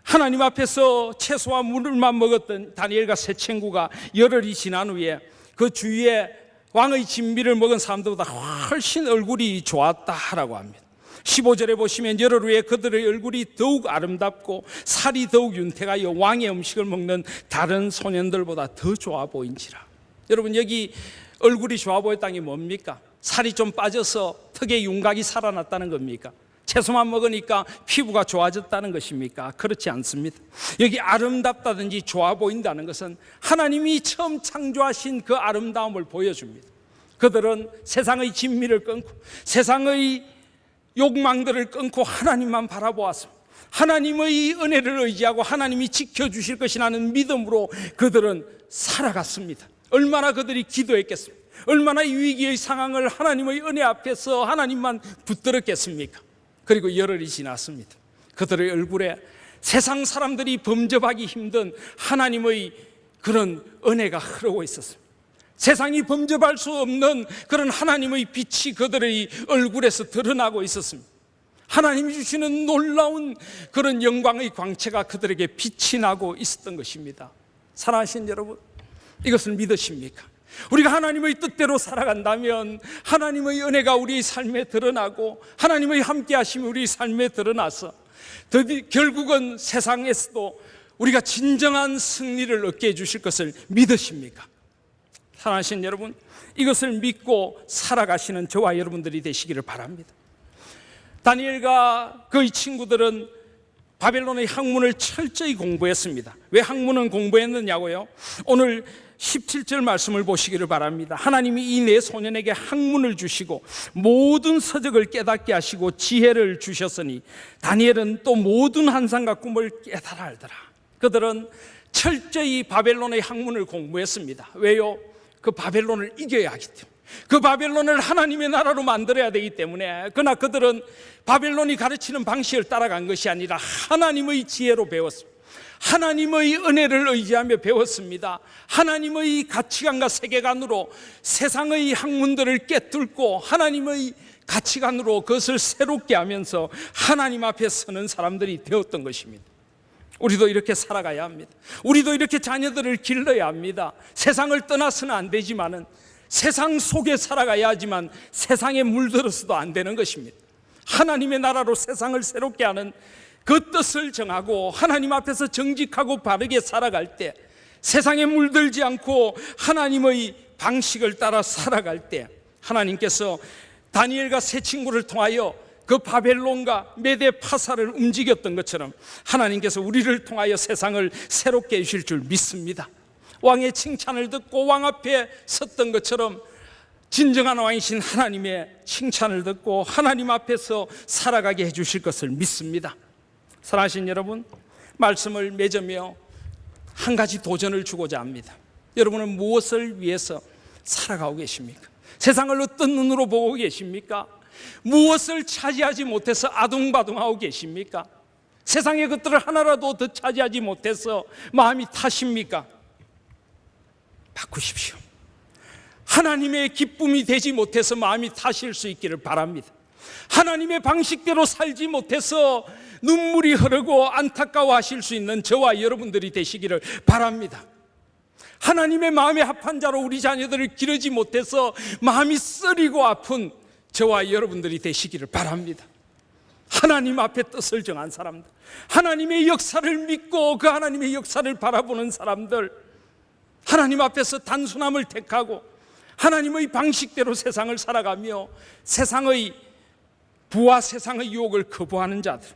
하나님 앞에서 채소와 물만 먹었던 다니엘과 세 친구가 열흘이 지난 후에 그 주위에 왕의 진미를 먹은 사람들보다 훨씬 얼굴이 좋았다라고 합니다. 15절에 보시면 열흘 후에 그들의 얼굴이 더욱 아름답고 살이 더욱 윤택하여 왕의 음식을 먹는 다른 소년들보다 더 좋아 보인지라. 여러분, 여기 얼굴이 좋아 보였다는 게 뭡니까? 살이 좀 빠져서 턱의 윤곽이 살아났다는 겁니까? 채소만 먹으니까 피부가 좋아졌다는 것입니까? 그렇지 않습니다. 여기 아름답다든지 좋아 보인다는 것은 하나님이 처음 창조하신 그 아름다움을 보여줍니다. 그들은 세상의 진미를 끊고 세상의 욕망들을 끊고 하나님만 바라보았습니다. 하나님의 은혜를 의지하고 하나님이 지켜주실 것이라는 믿음으로 그들은 살아갔습니다. 얼마나 그들이 기도했겠습니까? 얼마나 위기의 상황을 하나님의 은혜 앞에서 하나님만 붙들었겠습니까? 그리고 열흘이 지났습니다. 그들의 얼굴에 세상 사람들이 범접하기 힘든 하나님의 그런 은혜가 흐르고 있었습니다. 세상이 범접할 수 없는 그런 하나님의 빛이 그들의 얼굴에서 드러나고 있었습니다. 하나님이 주시는 놀라운 그런 영광의 광채가 그들에게 빛이 나고 있었던 것입니다. 사랑하신 여러분, 이것을 믿으십니까? 우리가 하나님의 뜻대로 살아간다면 하나님의 은혜가 우리의 삶에 드러나고 하나님의 함께 하심이 우리 삶에 드러나서 결국은 세상에서도 우리가 진정한 승리를 얻게 해주실 것을 믿으십니까? 사랑하신 여러분, 이것을 믿고 살아가시는 저와 여러분들이 되시기를 바랍니다. 다니엘과 그의 친구들은 바벨론의 학문을 철저히 공부했습니다. 왜 학문은 공부했느냐고요? 오늘 17절 말씀을 보시기를 바랍니다. 하나님이 이 네 소년에게 학문을 주시고 모든 서적을 깨닫게 하시고 지혜를 주셨으니 다니엘은 또 모든 환상과 꿈을 깨달아 알더라. 그들은 철저히 바벨론의 학문을 공부했습니다. 왜요? 그 바벨론을 이겨야 하기 때문에, 그 바벨론을 하나님의 나라로 만들어야 되기 때문에. 그러나 그들은 바벨론이 가르치는 방식을 따라간 것이 아니라 하나님의 지혜로 배웠습니다. 하나님의 은혜를 의지하며 배웠습니다. 하나님의 가치관과 세계관으로 세상의 학문들을 깨뚫고 하나님의 가치관으로 그것을 새롭게 하면서 하나님 앞에 서는 사람들이 되었던 것입니다. 우리도 이렇게 살아가야 합니다. 우리도 이렇게 자녀들을 길러야 합니다. 세상을 떠나서는 안 되지만은 세상 속에 살아가야 하지만 세상에 물들어서도 안 되는 것입니다. 하나님의 나라로 세상을 새롭게 하는 그 뜻을 정하고 하나님 앞에서 정직하고 바르게 살아갈 때, 세상에 물들지 않고 하나님의 방식을 따라 살아갈 때, 하나님께서 다니엘과 세 친구를 통하여 그 바벨론과 메대 파사를 움직였던 것처럼 하나님께서 우리를 통하여 세상을 새롭게 해주실 줄 믿습니다. 왕의 칭찬을 듣고 왕 앞에 섰던 것처럼 진정한 왕이신 하나님의 칭찬을 듣고 하나님 앞에서 살아가게 해주실 것을 믿습니다. 사랑하신 여러분, 말씀을 맺으며 한 가지 도전을 주고자 합니다. 여러분은 무엇을 위해서 살아가고 계십니까? 세상을 어떤 눈으로 보고 계십니까? 무엇을 차지하지 못해서 아둥바둥하고 계십니까? 세상의 것들을 하나라도 더 차지하지 못해서 마음이 타십니까? 바꾸십시오. 하나님의 기쁨이 되지 못해서 마음이 타실 수 있기를 바랍니다. 하나님의 방식대로 살지 못해서 눈물이 흐르고 안타까워하실 수 있는 저와 여러분들이 되시기를 바랍니다. 하나님의 마음에 합한 자로 우리 자녀들을 기르지 못해서 마음이 쓰리고 아픈 저와 여러분들이 되시기를 바랍니다. 하나님 앞에 뜻을 정한 사람들, 하나님의 역사를 믿고 그 하나님의 역사를 바라보는 사람들, 하나님 앞에서 단순함을 택하고 하나님의 방식대로 세상을 살아가며 세상의 부와 세상의 유혹을 거부하는 자들,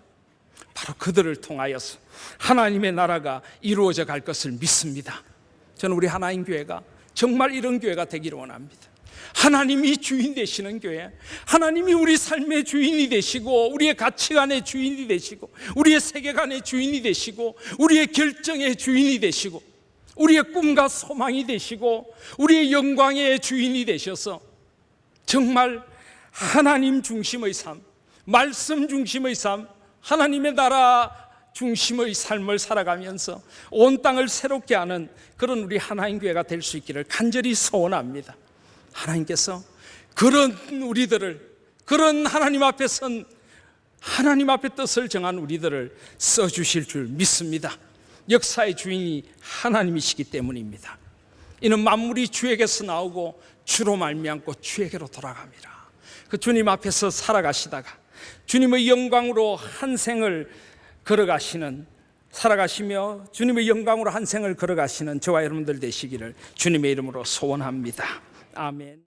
바로 그들을 통하여서 하나님의 나라가 이루어져 갈 것을 믿습니다. 저는 우리 하나님교회가 정말 이런 교회가 되기를 원합니다. 하나님이 주인 되시는 교회, 하나님이 우리 삶의 주인이 되시고 우리의 가치관의 주인이 되시고 우리의 세계관의 주인이 되시고 우리의 결정의 주인이 되시고 우리의 꿈과 소망이 되시고 우리의 영광의 주인이 되셔서 정말 하나님 중심의 삶, 말씀 중심의 삶, 하나님의 나라 중심의 삶을 살아가면서 온 땅을 새롭게 하는 그런 우리 하나님교회가 될 수 있기를 간절히 소원합니다. 하나님께서 그런 우리들을, 그런 하나님 앞에 선 하나님 앞에 뜻을 정한 우리들을 써주실 줄 믿습니다. 역사의 주인이 하나님이시기 때문입니다. 이는 만물이 주에게서 나오고 주로 말미암고 주에게로 돌아갑니다. 그 주님 앞에서 살아가시다가 주님의 영광으로 한 생을 걸어가시는, 살아가시며 주님의 영광으로 한 생을 걸어가시는 저와 여러분들 되시기를 주님의 이름으로 소원합니다. 아멘.